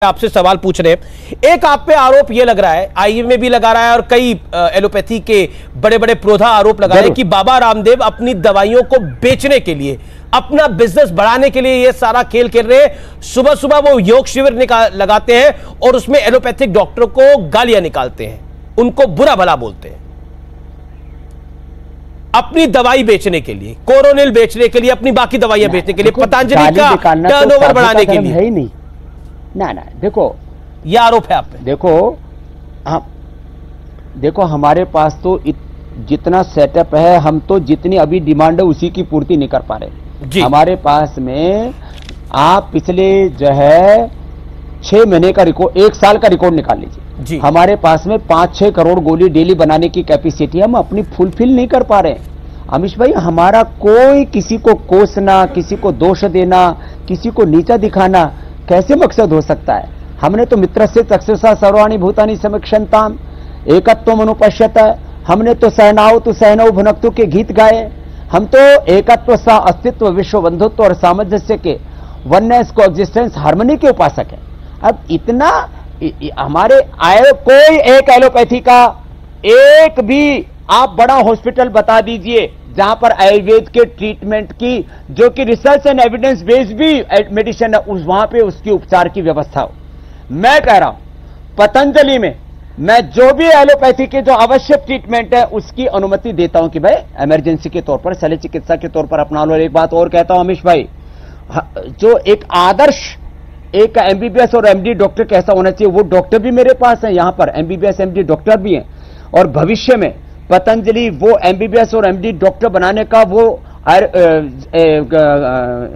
आपसे सवाल पूछ रहे हैं। एक आप पे आरोप ये लग रहा है, आईएमए में भी लगा रहा है और कई एलोपैथी के बड़े बड़े प्रोधा आरोप लगा रहे हैं कि बाबा रामदेव अपनी दवाइयों को बेचने के लिए, अपना बिजनेस बढ़ाने के लिए ये सारा खेल खेल रहे हैं। सुबह सुबह वो योग शिविर लगाते हैं और उसमें एलोपैथिक डॉक्टरों को गालियां निकालते हैं, उनको बुरा भला बोलते हैं अपनी दवाई बेचने के लिए, कोरोनिल बेचने के लिए, अपनी बाकी दवाइयां बेचने के लिए, पतंजलि का टर्नओवर बढ़ाने के लिए। है ही नहीं ना। देखो यह आरोप है आप पे। देखो हमारे पास तो जितना सेटअप है, हम तो जितनी अभी डिमांड है उसी की पूर्ति नहीं कर पा रहे। हमारे पास में आप पिछले जो है 6 महीने का रिकॉर्ड, 1 साल का रिकॉर्ड निकाल लीजिए। हमारे पास में 5-6 करोड़ गोली डेली बनाने की कैपेसिटी हम अपनी फुलफिल नहीं कर पा रहे हैं। अमीश भाई, हमारा कोई किसी को कोसना, किसी को दोष देना, किसी को नीचा दिखाना कैसे मकसद हो सकता है? हमने तो मित्र से चक्षुषा सर्वाणि भूतानि समीक्षन्ताम एकत्वम अनुपश्यत, हमने तो सहनाओ तो सहनौ भुनक्तु के गीत गाए। हम तो एकत्व सा अस्तित्व, विश्व बंधुत्व और सामंजस्य के, वननेस को एग्जिस्टेंस हार्मनी के उपासक है। अब इतना हमारे आए कोई एक एलोपैथी का एक भी आप बड़ा हॉस्पिटल बता दीजिए जहां पर आयुर्वेद के ट्रीटमेंट की, जो कि रिसर्च एंड एविडेंस बेस्ड भी मेडिसिन है, वहां पे उसकी उपचार की व्यवस्था हो। मैं कह रहा हूं पतंजलि में मैं जो भी एलोपैथी के जो आवश्यक ट्रीटमेंट है उसकी अनुमति देता हूं कि भाई इमरजेंसी के तौर पर, शल्य चिकित्सा के तौर पर अपना लो। एक बात और कहता हूं अमीश भाई, जो एक आदर्श एक एमबीबीएस और एमडी डॉक्टर कैसा होना चाहिए, वो डॉक्टर भी मेरे पास है यहां पर, एमबीबीएस एमडी डॉक्टर भी हैं। और भविष्य में पतंजलि वो एमबीबीएस और एमडी डॉक्टर बनाने का वो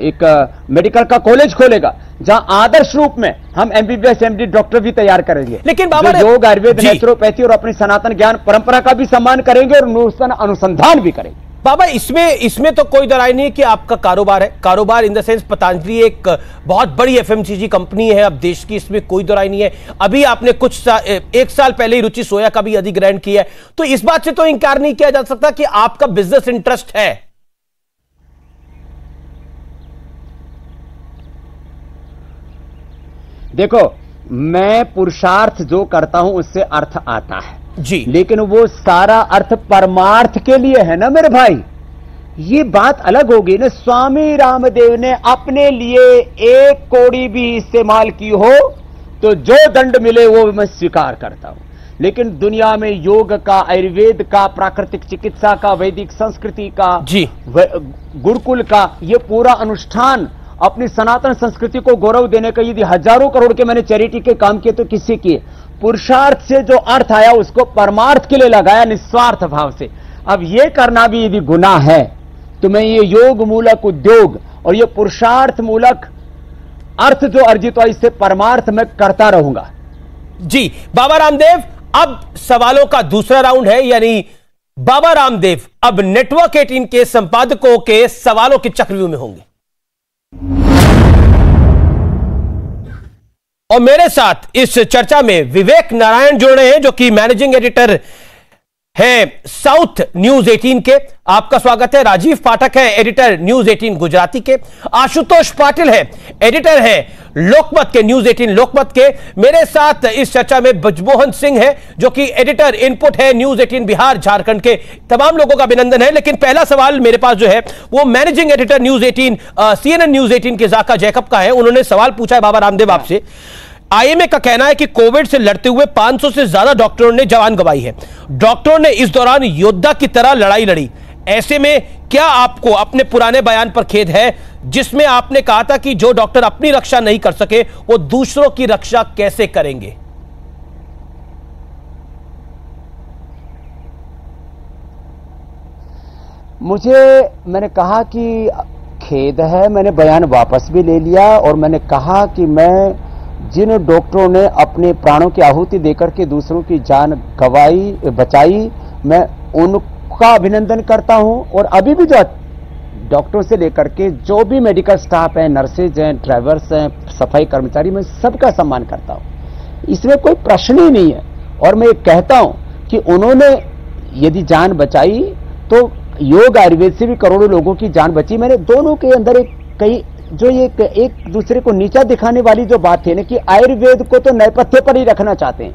एक मेडिकल का कॉलेज खोलेगा जहां आदर्श रूप में हम एमबीबीएस एमडी डॉक्टर भी तैयार करेंगे। लेकिन बाबा योग, आयुर्वेद, नेचुरोपैथी और अपनी सनातन ज्ञान परंपरा का भी सम्मान करेंगे और नूतन अनुसंधान भी करेंगे। बाबा, इसमें तो कोई दराई नहीं है कि आपका कारोबार है, कारोबार इन द सेंस पतंजलि एक बहुत बड़ी एफएमसीजी कंपनी है अब देश की, इसमें कोई दराई नहीं है। अभी आपने 1 साल पहले ही रुचि सोया का भी अधिग्रहण किया है, तो इस बात से तो इंकार नहीं किया जा सकता कि आपका बिजनेस इंटरेस्ट है। देखो, मैं पुरुषार्थ जो करता हूं उससे अर्थ आता है जी, लेकिन वो सारा अर्थ परमार्थ के लिए है ना मेरे भाई। ये बात अलग होगी ना। स्वामी रामदेव ने अपने लिए 1 कौड़ी भी इस्तेमाल की हो तो जो दंड मिले वो मैं स्वीकार करता हूं। लेकिन दुनिया में योग का, आयुर्वेद का, प्राकृतिक चिकित्सा का, वैदिक संस्कृति का, गुरुकुल का ये पूरा अनुष्ठान अपनी सनातन संस्कृति को गौरव देने का, यदि हजारों करोड़ के मैंने चैरिटी के काम किए तो किससे किए? पुरुषार्थ से जो अर्थ आया उसको परमार्थ के लिए लगाया, निस्वार्थ भाव से। अब ये करना भी यदि गुनाह है तो मैं ये योग मूलक उद्योग और ये पुरुषार्थ मूलक अर्थ जो अर्जित हुआ इससे परमार्थ में करता रहूंगा। जी बाबा रामदेव, अब सवालों का दूसरा राउंड है, यानी बाबा रामदेव अब नेटवर्क 18 के संपादकों के सवालों के चक्रव्यूह में होंगे। और मेरे साथ इस चर्चा में विवेक नारायण जुड़ रहे हैं, जो कि मैनेजिंग एडिटर है साउथ न्यूज 18 के। आपका स्वागत है। राजीव पाठक है एडिटर न्यूज 18 गुजराती के। आशुतोष पाटिल है एडिटर है लोकमत के, न्यूज 18 लोकमत के। मेरे साथ इस चर्चा में ब्रजमोहन सिंह है, जो कि एडिटर इनपुट है न्यूज 18 बिहार झारखंड के। तमाम लोगों का अभिनंदन है। लेकिन पहला सवाल मेरे पास जो है वो managing editor news 18 CNN news 18 के जाका जैकब का है। उन्होंने सवाल पूछा है बाबा रामदेव आपसे। आईएमए का कहना है कि कोविड से लड़ते हुए 500 से ज्यादा डॉक्टरों ने जान गंवाई है। डॉक्टरों ने इस दौरान योद्धा की तरह लड़ाई लड़ी। ऐसे में क्या आपको अपने पुराने बयान पर खेद है जिसमें आपने कहा था कि जो डॉक्टर अपनी रक्षा नहीं कर सके वो दूसरों की रक्षा कैसे करेंगे? मैंने कहा कि खेद है, मैंने बयान वापस भी ले लिया और मैंने कहा कि मैं जिन डॉक्टरों ने अपने प्राणों की आहुति देकर के दूसरों की जान बचाई, मैं उनका अभिनंदन करता हूं। और अभी भी जो डॉक्टरों से लेकर के जो भी मेडिकल स्टाफ है, नर्सेज हैं, ड्राइवर्स हैं, सफाई कर्मचारी, मैं सबका सम्मान करता हूं। इसमें कोई प्रश्न ही नहीं है। और मैं कहता हूं कि उन्होंने यदि जान बचाई तो योग आयुर्वेद से भी करोड़ों लोगों की जान बची। मैंने दोनों के अंदर एक कई जो ये एक दूसरे को नीचा दिखाने वाली जो बात है ना कि आयुर्वेद को तो नेपथ्य पर ही रखना चाहते हैं,